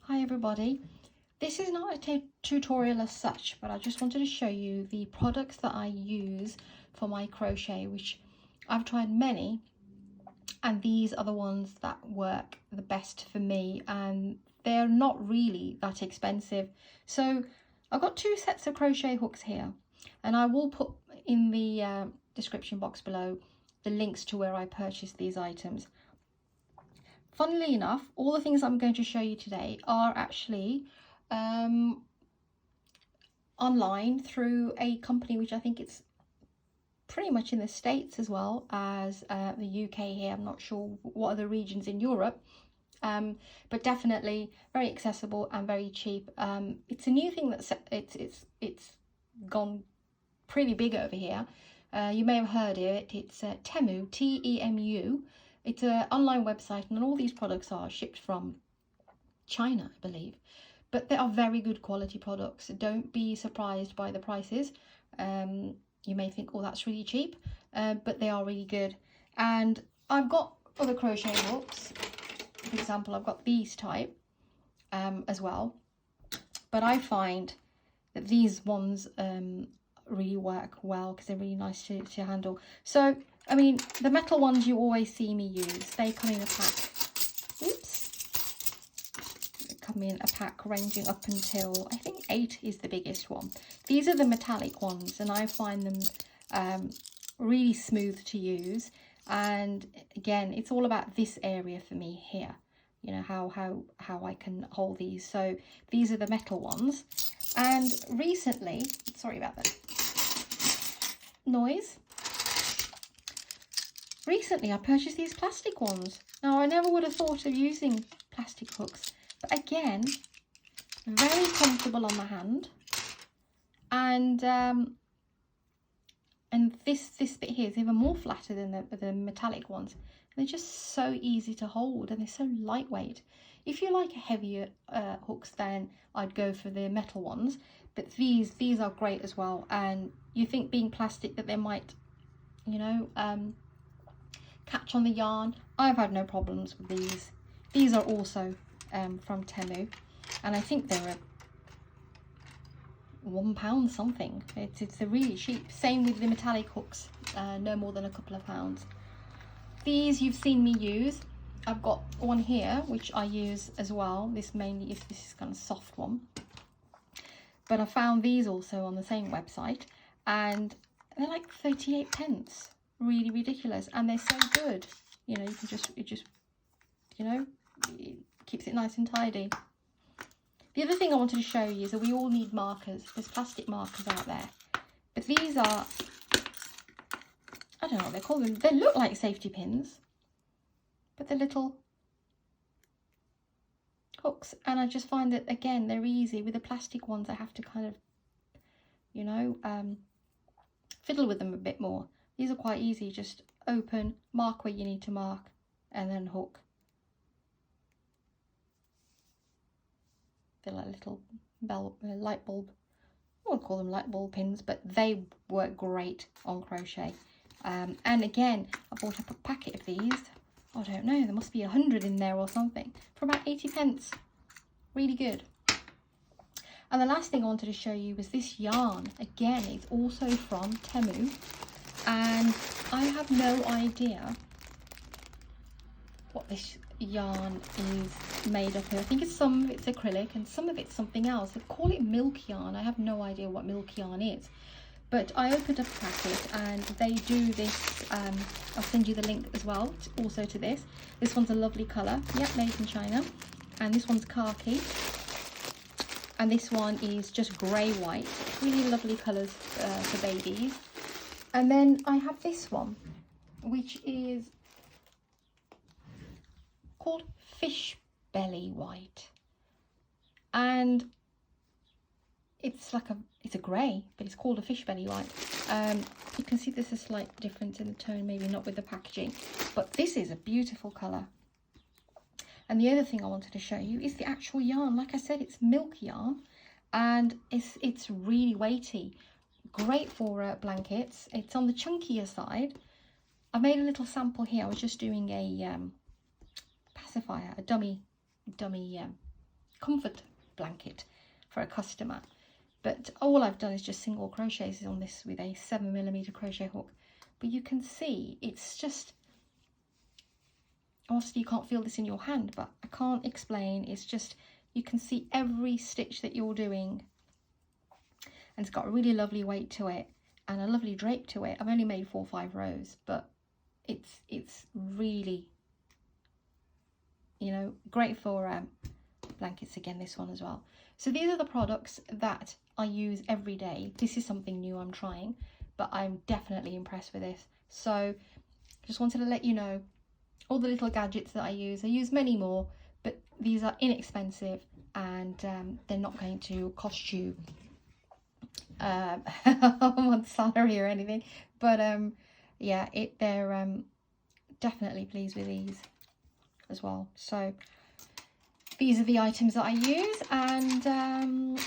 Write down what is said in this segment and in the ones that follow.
Hi everybody. This is not a tutorial as such, but I just wanted to show you the products that I use for my crochet, which I've tried many, and these are the ones that work the best for me, and they're not really that expensive. So I've got two sets of crochet hooks here, and I will put in the description box below the links to where I purchased these items. Funnily enough, all the things I'm going to show you today are actually online through a company which I think it's pretty much in the States as well as the UK here. I'm not sure what other regions in Europe, but definitely very accessible and very cheap. It's a new thing that's it's gone pretty big over here. You may have heard of it. It's TEMU, TEMU. It's an online website, and all these products are shipped from China, I believe. But they are very good quality products. Don't be surprised by the prices. You may think, oh, that's really cheap, but they are really good. And I've got other crochet hooks. For example, I've got these type as well. But I find that these ones really work well because they're really nice to handle. So, I mean, the metal ones you always see me use, they come in a pack. Oops. They come in a pack ranging up until, I think 8 is the biggest one. These are the metallic ones, and I find them really smooth to use. And again, it's all about this area for me here. You know, how I can hold these. So these are the metal ones. And recently, sorry about that noise. Recently, I purchased these plastic ones. Now, I never would have thought of using plastic hooks, but again, very comfortable on the hand. And this bit here is even more flatter than the metallic ones. And they're just so easy to hold, and they're so lightweight. If you like heavier hooks, then I'd go for the metal ones. But these are great as well. And you think, being plastic, that they might, you know, catch on the yarn. I've had no problems with these. These are also from TEMU, and I think they're £1 something. It's really cheap. Same with the metallic hooks, no more than a couple of pounds. These you've seen me use. I've got one here which I use as well. This mainly is this kind of soft one, but I found these also on the same website, and they're like 38p. Really ridiculous, and they're so good. You know, you can just you know, it keeps it nice and tidy. The other thing I wanted to show you is that we all need markers. There's plastic markers out there, but these are, I don't know what they call them. They look like safety pins, but they're little hooks, and I just find that, again, they're easy. With the plastic ones, I have to kind of, you know, fiddle with them a bit more. These are quite easy. Just open, mark where you need to mark, and then hook. They're like little light bulb. I won't call them light bulb pins, but they work great on crochet. And again, I bought up a packet of these. I don't know, there must be 100 in there or something, for about 80p. Really good. And the last thing I wanted to show you was this yarn. Again, it's also from TEMU. And I have no idea what this yarn is made of. I think some of it's acrylic and some of it's something else. They call it milk yarn. I have no idea what milk yarn is. But I opened up a packet, and they do this. I'll send you the link as well, also to this. This one's a lovely colour. Yep, made in China. And this one's khaki. And this one is just grey-white. Really lovely colours for babies. And then I have this one, which is called fish belly white, and it's like it's a grey, but it's called a fish belly white. You can see there's a slight difference in the tone, maybe not with the packaging, but this is a beautiful colour. And the other thing I wanted to show you is the actual yarn. Like I said, it's milk yarn, and it's really weighty. Great for blankets. It's on the chunkier side. I made a little sample here. I was just doing a pacifier, a dummy comfort blanket for a customer. But all I've done is just single crochets on this with a 7mm crochet hook. But you can see it's just, obviously you can't feel this in your hand, but I can't explain. It's just, you can see every stitch that you're doing, and it's got a really lovely weight to it and a lovely drape to it. I've only made 4 or 5 rows, but it's really, you know, great for blankets again, this one as well. So these are the products that I use every day. This is something new I'm trying, but I'm definitely impressed with this. So just wanted to let you know all the little gadgets that I use. I use many more, but these are inexpensive, and they're not going to cost you a month's salary or anything. But yeah, they're definitely pleased with these as well. So these are the items that I use, and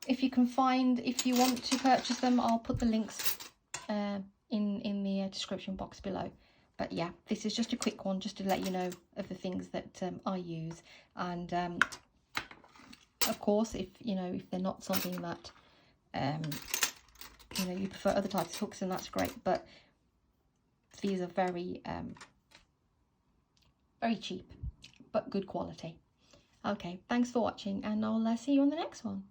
if you want to purchase them, I'll put the links in the description box below. But yeah, this is just a quick one just to let you know of the things that I use. And of course, if they're not something that you prefer other types of hooks, then that's great. But these are very very cheap but good quality. Okay, thanks for watching, and I'll see you on the next one.